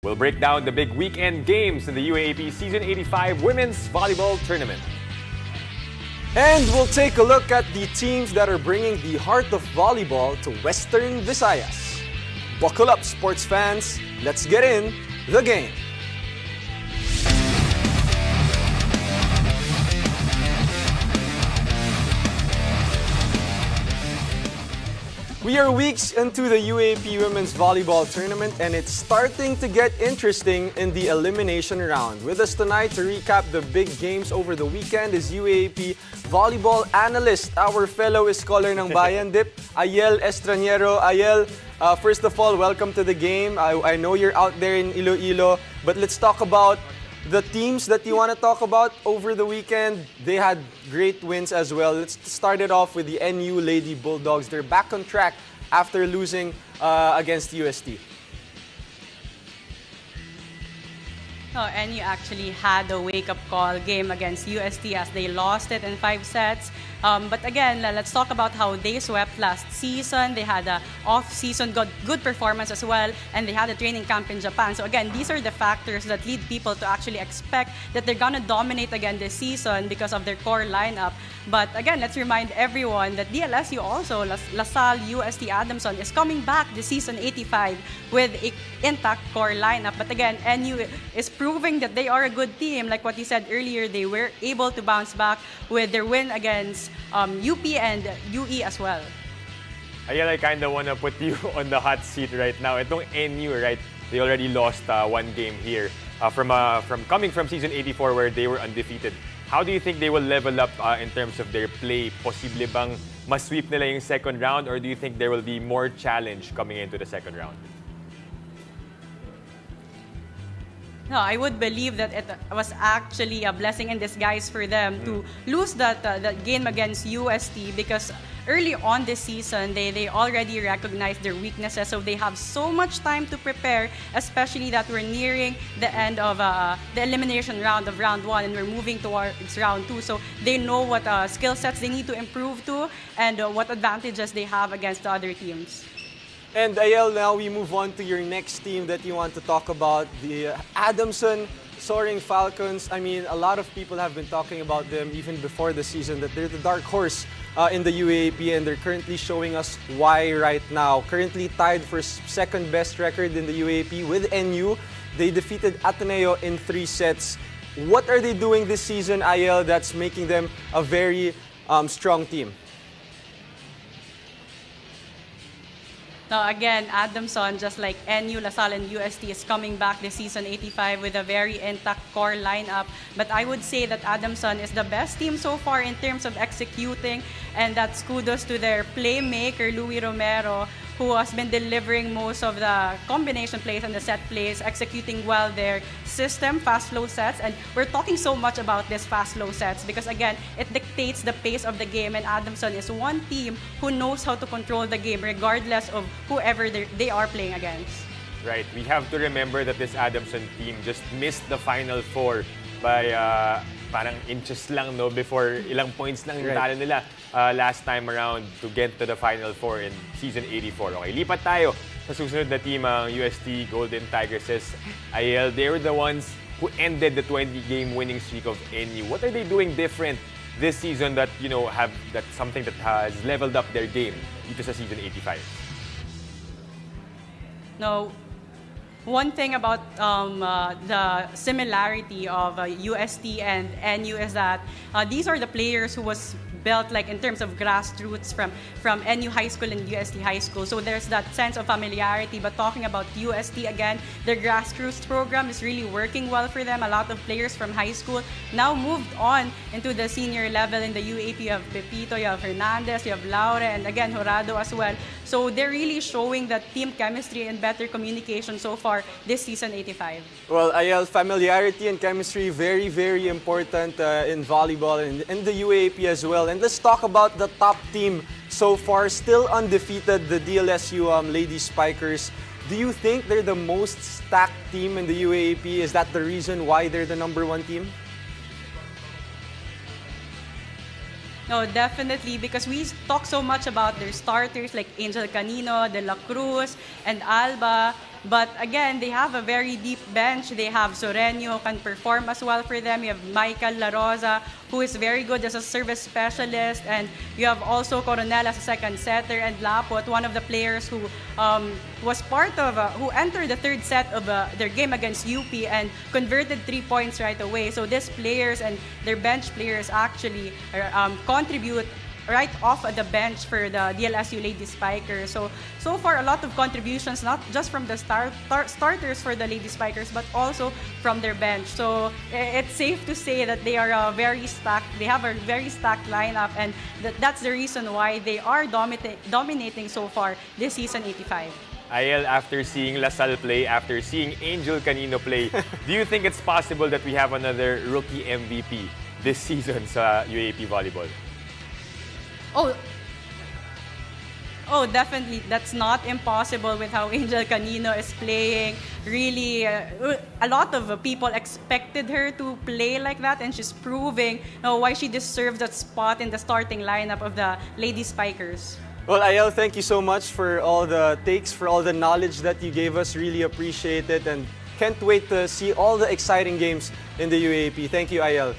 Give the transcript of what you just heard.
We'll break down the big weekend games in the UAAP Season 85 Women's Volleyball Tournament. And we'll take a look at the teams that are bringing the heart of volleyball to Western Visayas. Buckle up, sports fans. Let's get in the game. We are weeks into the UAAP Women's Volleyball Tournament, and it's starting to get interesting in the elimination round. With us tonight to recap the big games over the weekend is UAAP volleyball analyst, our fellow scholar ng Bayan Dip, Ayel Estraniero. Ayel, first of all, welcome to the game. I know you're out there in Iloilo, but let's talk about the teams that you want to talk about over the weekend. They had great wins as well. Let's start it off with the NU Lady Bulldogs. They're back on track after losing against UST. NU actually had a wake-up call game against UST as they lost it in 5 sets. But again, let's talk about how they swept last season. They had an off-season good performance as well, and they had a training camp in Japan. So again, these are the factors that lead people to actually expect that they're gonna dominate again this season because of their core lineup. But again, let's remind everyone that DLSU also, LaSalle, UST, Adamson is coming back this season 85 with an intact core lineup. But again, NU is proving that they are a good team. Like what you said earlier, they were able to bounce back with their win against UP and UE as well. Ayel, I kind of want to put you on the hot seat right now. Itong NU, right? They already lost one game here from coming from season 84 where they were undefeated. How do you think they will level up in terms of their play? Posible bang masweep nila yung second round, or do you think there will be more challenge coming into the second round? No, I would believe that it was actually a blessing in disguise for them to lose that game against UST, because early on this season, they already recognized their weaknesses, so they have so much time to prepare, especially that we're nearing the end of the elimination round of round 1 and we're moving towards round 2. So they know what skill sets they need to improve to and what advantages they have against the other teams. And Ayel, now we move on to your next team that you want to talk about, the Adamson Soaring Falcons. I mean, a lot of people have been talking about them even before the season, that they're the dark horse in the UAAP, and they're currently showing us why right now. Currently tied for second best record in the UAAP with NU. They defeated Ateneo in 3 sets. What are they doing this season, Ayel, that's making them a very strong team? Now again, Adamson, just like NU, LaSalle, and UST, is coming back this season 85 with a very intact core lineup. But I would say that Adamson is the best team so far in terms of executing, and that's kudos to their playmaker, Louis Romero, who has been delivering most of the combination plays and the set plays, executing well their system, fast flow sets. And we're talking so much about this fast flow sets because again, it dictates the pace of the game, and Adamson is one team who knows how to control the game regardless of whoever they are playing against. Right, we have to remember that this Adamson team just missed the Final Four by parang inches lang, no, before ilang points lang yung talo nila last time around to get to the Final Four in season 84. Okay, lipat tayo sa susunod na team, ang UST Golden Tigresses. Ayel, they were the ones who ended the 20-game winning streak of NU. What are they doing different this season that, you know, that's something that has leveled up their game dito sa season 85? No. One thing about the similarity of UST and NU is that these are the players who was built like in terms of grassroots from NU High School and UST High School. So there's that sense of familiarity. But talking about UST again, their grassroots program is really working well for them. A lot of players from high school now moved on into the senior level in the UAP. You have Pepito, you have Hernandez, you have Laure, and again, Jorado as well. So they're really showing that team chemistry and better communication so far this season 85. Well, Ayel, familiarity and chemistry, very, very important in volleyball and in the UAP as well. And let's talk about the top team so far, still undefeated, the DLSU Lady Spikers. Do you think they're the most stacked team in the UAP? Is that the reason why they're the #1 team? No, definitely, because we talk so much about their starters like Angel Canino, De La Cruz, and Alba. But again, they have a very deep bench. They have Soreño, can perform as well for them. You have Michael La Rosa, who is very good as a service specialist. And you have also Coronel as a second setter. And Lapot, one of the players who was part of, who entered the third set of their game against UP and converted 3 points right away. So these players and their bench players actually contribute right off at the bench for the DLSU Lady Spikers. So far, a lot of contributions, not just from the starters for the Lady Spikers, but also from their bench. So it's safe to say that they are very stacked. They have a very stacked lineup, and that's the reason why they are dominating so far this season 85. Ayel, after seeing Lasal play, after seeing Angel Canino play, do you think it's possible that we have another rookie MVP this season sa UAP Volleyball? Oh, definitely. That's not impossible with how Angel Canino is playing. Really, a lot of people expected her to play like that, and she's proving why she deserves that spot in the starting lineup of the Lady Spikers. Well, Ayel, thank you so much for all the takes, for all the knowledge that you gave us. Really appreciate it, and can't wait to see all the exciting games in the UAP. Thank you, Ayel.